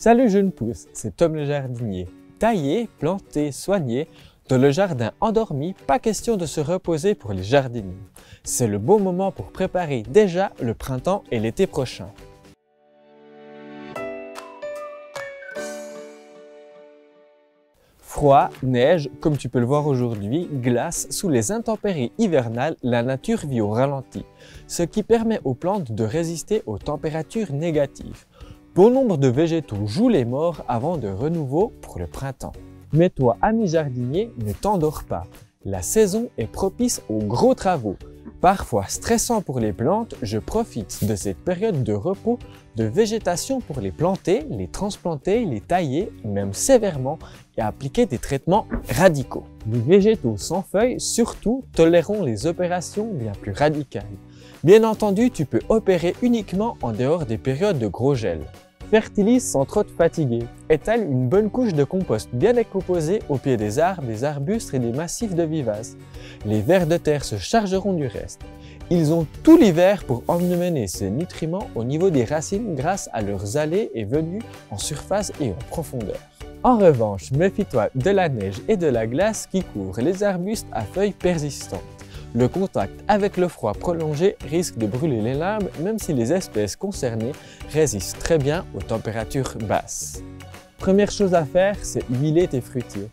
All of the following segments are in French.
Salut Jeune Pousse, c'est Tom le jardinier. Tailler, planter, soigner, dans le jardin endormi, pas question de se reposer pour les jardiniers. C'est le bon moment pour préparer déjà le printemps et l'été prochain. Froid, neige, comme tu peux le voir aujourd'hui, glace, sous les intempéries hivernales, la nature vit au ralenti, ce qui permet aux plantes de résister aux températures négatives. Bon nombre de végétaux jouent les morts avant de renouveau pour le printemps. Mais toi, ami jardinier, ne t'endors pas. La saison est propice aux gros travaux. Parfois stressant pour les plantes, je profite de cette période de repos, de végétation pour les planter, les transplanter, les tailler, même sévèrement, et appliquer des traitements radicaux. Les végétaux sans feuilles, surtout, toléreront les opérations bien plus radicales. Bien entendu, tu peux opérer uniquement en dehors des périodes de gros gel. Fertilise sans trop te fatiguer. Étale une bonne couche de compost bien décomposé au pied des arbres, des arbustes et des massifs de vivaces. Les vers de terre se chargeront du reste. Ils ont tout l'hiver pour emmener ces nutriments au niveau des racines grâce à leurs allées et venues en surface et en profondeur. En revanche, méfie-toi de la neige et de la glace qui couvrent les arbustes à feuilles persistantes. Le contact avec le froid prolongé risque de brûler les limbes même si les espèces concernées résistent très bien aux températures basses. Première chose à faire, c'est huiler tes fruitiers.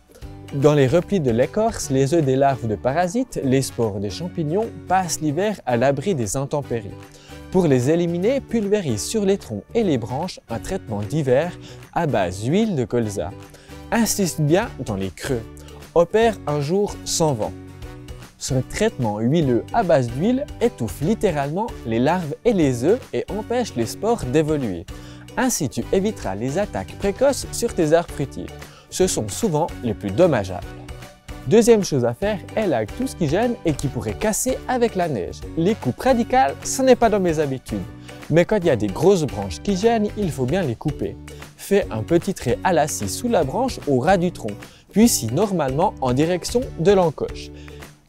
Dans les replis de l'écorce, les œufs des larves de parasites, les spores des champignons passent l'hiver à l'abri des intempéries. Pour les éliminer, pulvérise sur les troncs et les branches un traitement d'hiver à base d'huile de colza. Insiste bien dans les creux. Opère un jour sans vent. Ce traitement huileux à base d'huile étouffe littéralement les larves et les œufs et empêche les spores d'évoluer. Ainsi, tu éviteras les attaques précoces sur tes arbres fruitiers. Ce sont souvent les plus dommageables. Deuxième chose à faire, élague tout ce qui gêne et qui pourrait casser avec la neige. Les coupes radicales, ce n'est pas dans mes habitudes. Mais quand il y a des grosses branches qui gênent, il faut bien les couper. Fais un petit trait à la scie sous la branche au ras du tronc, puis scie normalement en direction de l'encoche.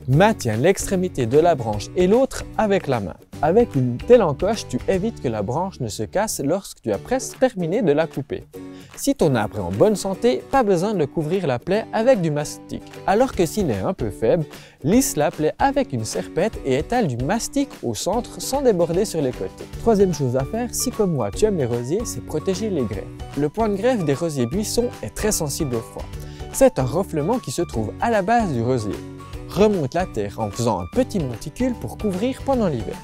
Maintiens l'extrémité de la branche et l'autre avec la main. Avec une telle encoche, tu évites que la branche ne se casse lorsque tu as presque terminé de la couper. Si ton arbre est en bonne santé, pas besoin de couvrir la plaie avec du mastic. Alors que s'il est un peu faible, lisse la plaie avec une serpette et étale du mastic au centre sans déborder sur les côtés. Troisième chose à faire, si comme moi tu aimes les rosiers, c'est protéger les greffes. Le point de greffe des rosiers buissons est très sensible au froid. C'est un renflement qui se trouve à la base du rosier. Remonte la terre en faisant un petit monticule pour couvrir pendant l'hiver.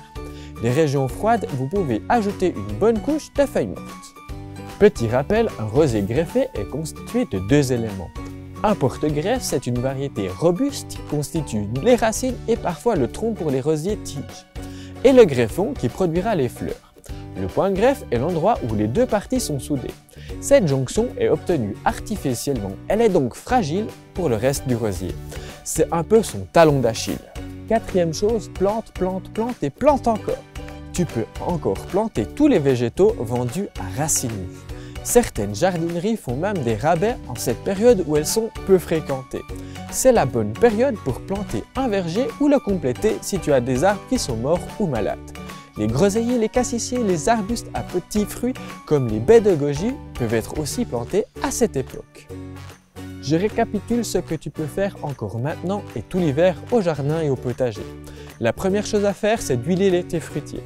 Les régions froides, vous pouvez ajouter une bonne couche de feuilles mortes. Petit rappel, un rosier greffé est constitué de deux éléments. Un porte-greffe, c'est une variété robuste qui constitue les racines et parfois le tronc pour les rosiers tiges. Et le greffon qui produira les fleurs. Le point de greffe est l'endroit où les deux parties sont soudées. Cette jonction est obtenue artificiellement, elle est donc fragile pour le reste du rosier. C'est un peu son talon d'Achille. Quatrième chose, plante, plante, plante et plante encore. Tu peux encore planter tous les végétaux vendus à racines nues. Certaines jardineries font même des rabais en cette période où elles sont peu fréquentées. C'est la bonne période pour planter un verger ou le compléter si tu as des arbres qui sont morts ou malades. Les groseilliers, les cassissiers, les arbustes à petits fruits comme les baies de goji peuvent être aussi plantés à cette époque. Je récapitule ce que tu peux faire encore maintenant et tout l'hiver au jardin et au potager. La première chose à faire, c'est d'huiler tes fruitiers.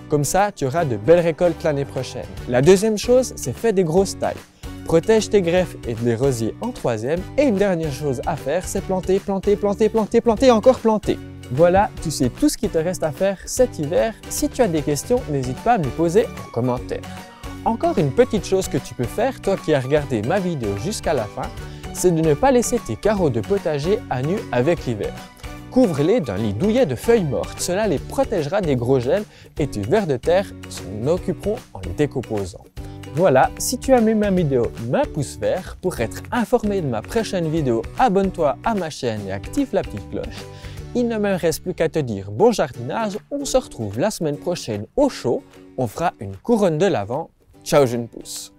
Comme ça, tu auras de belles récoltes l'année prochaine. La deuxième chose, c'est faire des grosses tailles. Protège tes greffes et des rosiers en troisième. Et une dernière chose à faire, c'est planter, planter, planter, planter, planter et encore planter. Voilà, tu sais tout ce qu'il te reste à faire cet hiver. Si tu as des questions, n'hésite pas à me les poser en commentaire. Encore une petite chose que tu peux faire, toi qui as regardé ma vidéo jusqu'à la fin, c'est de ne pas laisser tes carreaux de potager à nu avec l'hiver. Couvre-les d'un lit douillet de feuilles mortes, cela les protégera des gros gels et tes vers de terre s'en occuperont en les décomposant. Voilà, si tu as aimé ma vidéo, mets un pouce vert. Pour être informé de ma prochaine vidéo, abonne-toi à ma chaîne et active la petite cloche. Il ne me reste plus qu'à te dire bon jardinage, on se retrouve la semaine prochaine au chaud, on fera une couronne de l'Avent. Ciao jeune pousse.